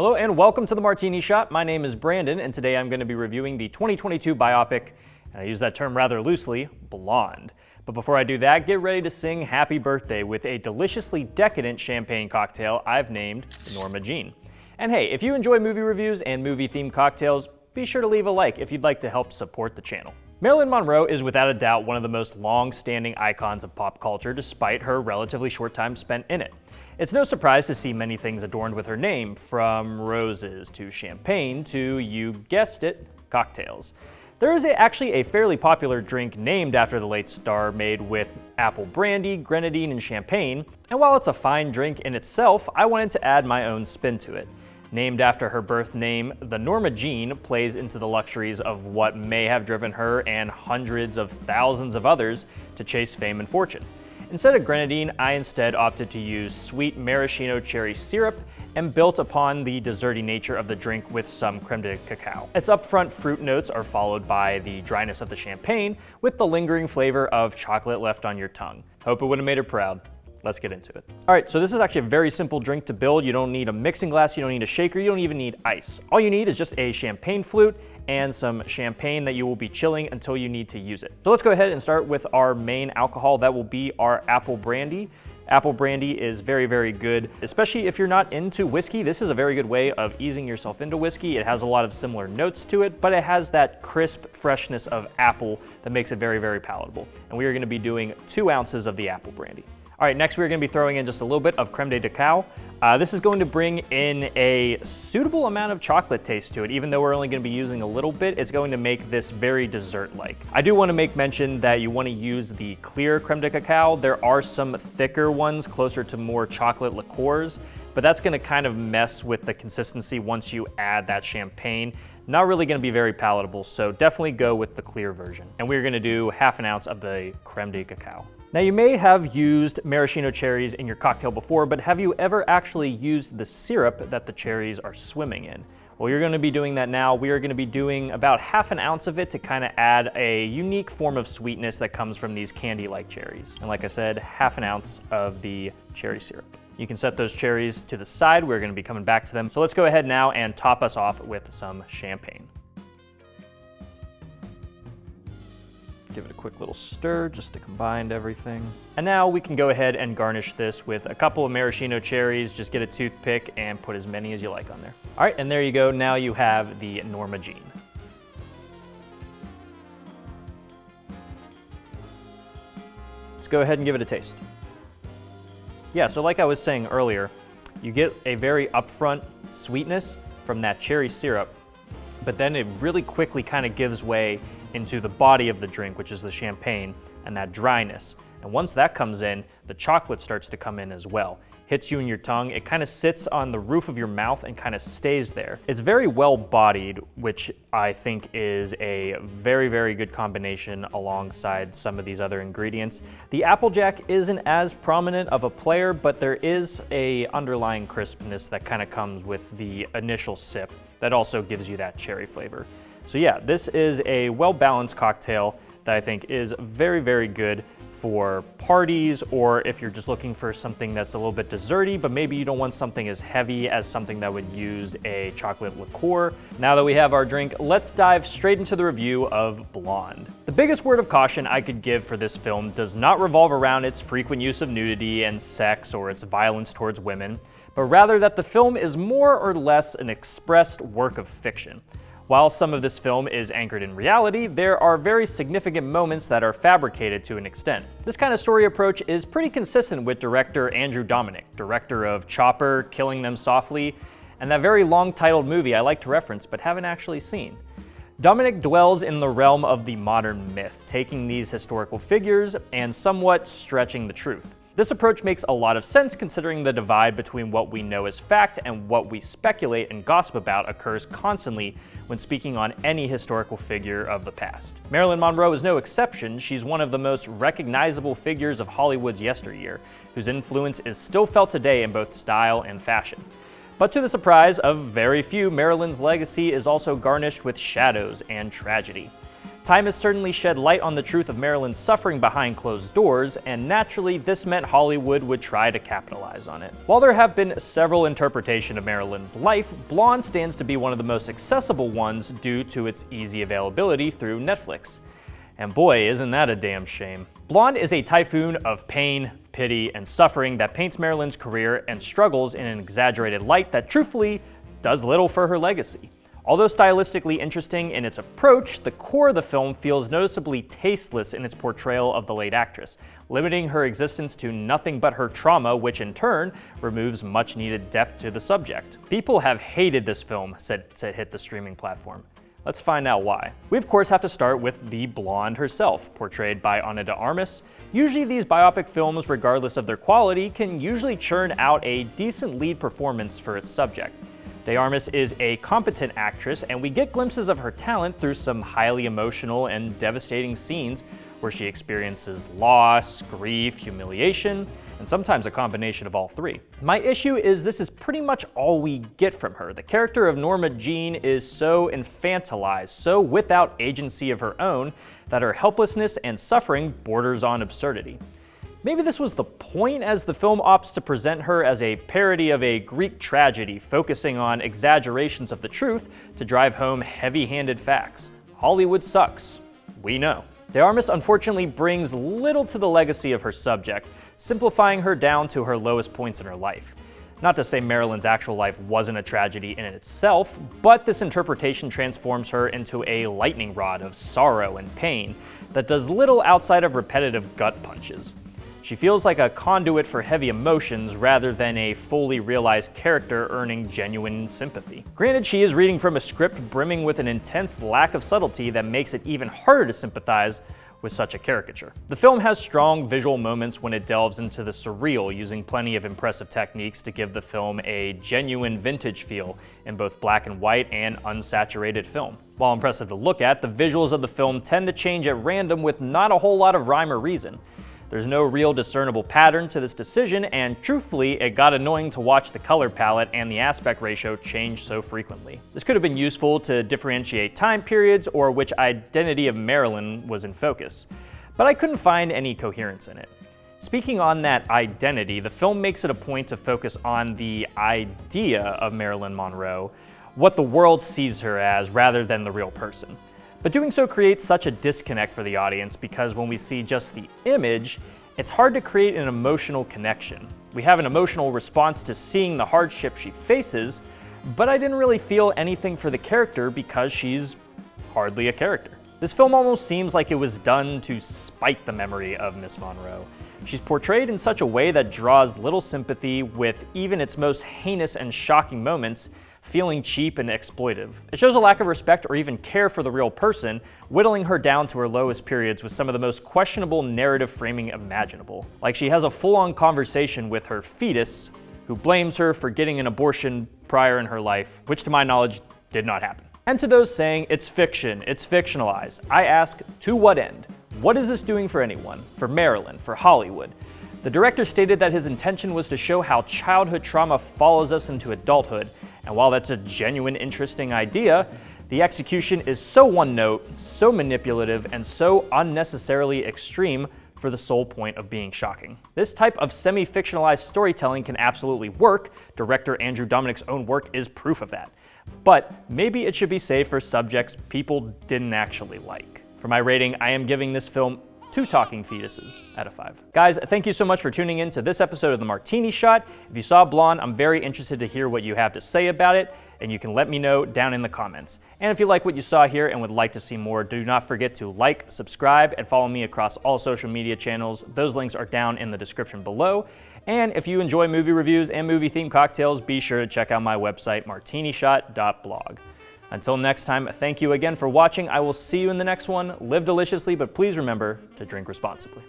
Hello and welcome to the Martini Shot. My name is Brandon and today I'm going to be reviewing the 2022 biopic, and I use that term rather loosely, Blonde. But before I do that, get ready to sing happy birthday with a deliciously decadent champagne cocktail I've named Norma Jeane. And hey, if you enjoy movie reviews and movie-themed cocktails, be sure to leave a like if you'd like to help support the channel. Marilyn Monroe is without a doubt one of the most long-standing icons of pop culture despite her relatively short time spent in it. It's no surprise to see many things adorned with her name, from roses to champagne to, you guessed it, cocktails. There is actually a fairly popular drink named after the late star made with apple brandy, grenadine, and champagne, and while it's a fine drink in itself, I wanted to add my own spin to it. Named after her birth name, the Norma Jeane plays into the luxuries of what may have driven her and hundreds of thousands of others to chase fame and fortune. Instead of grenadine, I instead opted to use sweet maraschino cherry syrup and built upon the desserty nature of the drink with some creme de cacao. Its upfront fruit notes are followed by the dryness of the champagne with the lingering flavor of chocolate left on your tongue. Hope it would have made her proud. Let's get into it. All right, so this is actually a very simple drink to build. You don't need a mixing glass, you don't need a shaker, you don't even need ice. All you need is just a champagne flute and some champagne that you will be chilling until you need to use it. So let's go ahead and start with our main alcohol. That will be our apple brandy. Apple brandy is very, very good, especially if you're not into whiskey. This is a very good way of easing yourself into whiskey. It has a lot of similar notes to it, but it has that crisp freshness of apple that makes it very, very palatable. And we are gonna be doing 2 ounces of the apple brandy. All right, next we're gonna be throwing in just a little bit of creme de cacao. This is going to bring in a suitable amount of chocolate taste to it. Even though we're only gonna be using a little bit, it's going to make this very dessert-like. I do wanna make mention that you wanna use the clear creme de cacao. There are some thicker ones closer to more chocolate liqueurs, but that's gonna kind of mess with the consistency once you add that champagne. Not really gonna be very palatable, so definitely go with the clear version. And we're gonna do half an ounce of the creme de cacao. Now you may have used maraschino cherries in your cocktail before, but have you ever actually used the syrup that the cherries are swimming in? Well, you're gonna be doing that now. We are gonna be doing about half an ounce of it to kind of add a unique form of sweetness that comes from these candy-like cherries. And like I said, half an ounce of the cherry syrup. You can set those cherries to the side. We're gonna be coming back to them. So let's go ahead now and top us off with some champagne. Give it a quick little stir just to combine everything. And now we can go ahead and garnish this with a couple of maraschino cherries. Just get a toothpick and put as many as you like on there. All right, and there you go. Now you have the Norma Jeane. Let's go ahead and give it a taste. Yeah, so like I was saying earlier, you get a very upfront sweetness from that cherry syrup, but then it really quickly kind of gives way into the body of the drink, which is the champagne, and that dryness. And once that comes in, the chocolate starts to come in as well. Hits you in your tongue, it kind of sits on the roof of your mouth and kind of stays there. It's very well bodied, which I think is a very, very good combination alongside some of these other ingredients. The Applejack isn't as prominent of a player, but there is a underlying crispness that kind of comes with the initial sip that also gives you that cherry flavor. So yeah, this is a well-balanced cocktail that I think is very, very good for parties, or if you're just looking for something that's a little bit desserty, but maybe you don't want something as heavy as something that would use a chocolate liqueur. Now that we have our drink, let's dive straight into the review of Blonde. The biggest word of caution I could give for this film does not revolve around its frequent use of nudity and sex or its violence towards women, but rather that the film is more or less an expressed work of fiction. While some of this film is anchored in reality, there are very significant moments that are fabricated to an extent. This kind of story approach is pretty consistent with director Andrew Dominik, director of Chopper, Killing Them Softly, and that very long-titled movie I like to reference but haven't actually seen. Dominik dwells in the realm of the modern myth, taking these historical figures and somewhat stretching the truth. This approach makes a lot of sense considering the divide between what we know as fact and what we speculate and gossip about occurs constantly when speaking on any historical figure of the past. Marilyn Monroe is no exception. She's one of the most recognizable figures of Hollywood's yesteryear, whose influence is still felt today in both style and fashion. But to the surprise of very few, Marilyn's legacy is also garnished with shadows and tragedy. Time has certainly shed light on the truth of Marilyn's suffering behind closed doors, and naturally, this meant Hollywood would try to capitalize on it. While there have been several interpretations of Marilyn's life, Blonde stands to be one of the most accessible ones due to its easy availability through Netflix. And boy, isn't that a damn shame. Blonde is a typhoon of pain, pity, and suffering that paints Marilyn's career and struggles in an exaggerated light that truthfully does little for her legacy. Although stylistically interesting in its approach, the core of the film feels noticeably tasteless in its portrayal of the late actress, limiting her existence to nothing but her trauma, which in turn removes much needed depth to the subject. People have hated this film since it hit the streaming platform. Let's find out why. We of course have to start with the Blonde herself, portrayed by Ana de Armas. Usually these biopic films, regardless of their quality, can usually churn out a decent lead performance for its subject. De Armas is a competent actress, and we get glimpses of her talent through some highly emotional and devastating scenes where she experiences loss, grief, humiliation, and sometimes a combination of all three. My issue is this is pretty much all we get from her. The character of Norma Jeane is so infantilized, so without agency of her own, that her helplessness and suffering borders on absurdity. Maybe this was the point, as the film opts to present her as a parody of a Greek tragedy, focusing on exaggerations of the truth to drive home heavy-handed facts. Hollywood sucks. We know. De Armas unfortunately brings little to the legacy of her subject, simplifying her down to her lowest points in her life. Not to say Marilyn's actual life wasn't a tragedy in itself, but this interpretation transforms her into a lightning rod of sorrow and pain that does little outside of repetitive gut punches. She feels like a conduit for heavy emotions rather than a fully realized character earning genuine sympathy. Granted, she is reading from a script brimming with an intense lack of subtlety that makes it even harder to sympathize with such a caricature. The film has strong visual moments when it delves into the surreal, using plenty of impressive techniques to give the film a genuine vintage feel in both black and white and unsaturated film. While impressive to look at, the visuals of the film tend to change at random with not a whole lot of rhyme or reason. There's no real discernible pattern to this decision, and truthfully, it got annoying to watch the color palette and the aspect ratio change so frequently. This could have been useful to differentiate time periods or which identity of Marilyn was in focus, but I couldn't find any coherence in it. Speaking on that identity, the film makes it a point to focus on the idea of Marilyn Monroe, what the world sees her as, rather than the real person. But doing so creates such a disconnect for the audience because when we see just the image, it's hard to create an emotional connection. We have an emotional response to seeing the hardship she faces, but I didn't really feel anything for the character because she's hardly a character. This film almost seems like it was done to spite the memory of Miss Monroe. She's portrayed in such a way that draws little sympathy, with even its most heinous and shocking moments feeling cheap and exploitive. It shows a lack of respect or even care for the real person, whittling her down to her lowest periods with some of the most questionable narrative framing imaginable. Like she has a full-on conversation with her fetus, who blames her for getting an abortion prior in her life, which to my knowledge did not happen. And to those saying it's fiction, it's fictionalized, I ask, to what end? What is this doing for anyone? For Marilyn? For Hollywood? The director stated that his intention was to show how childhood trauma follows us into adulthood, and while that's a genuine, interesting idea, the execution is so one-note, so manipulative, and so unnecessarily extreme for the sole point of being shocking. This type of semi-fictionalized storytelling can absolutely work. Director Andrew Dominik's own work is proof of that. But maybe it should be saved for subjects people didn't actually like. For my rating, I am giving this film 2 talking fetuses out of 5. Guys, thank you so much for tuning in to this episode of the Martini Shot. If you saw Blonde, I'm very interested to hear what you have to say about it, and you can let me know down in the comments. And if you like what you saw here and would like to see more, do not forget to like, subscribe, and follow me across all social media channels. Those links are down in the description below. And if you enjoy movie reviews and movie-themed cocktails, be sure to check out my website, martinishot.blog. Until next time, thank you again for watching. I will see you in the next one. Live deliciously, but please remember to drink responsibly.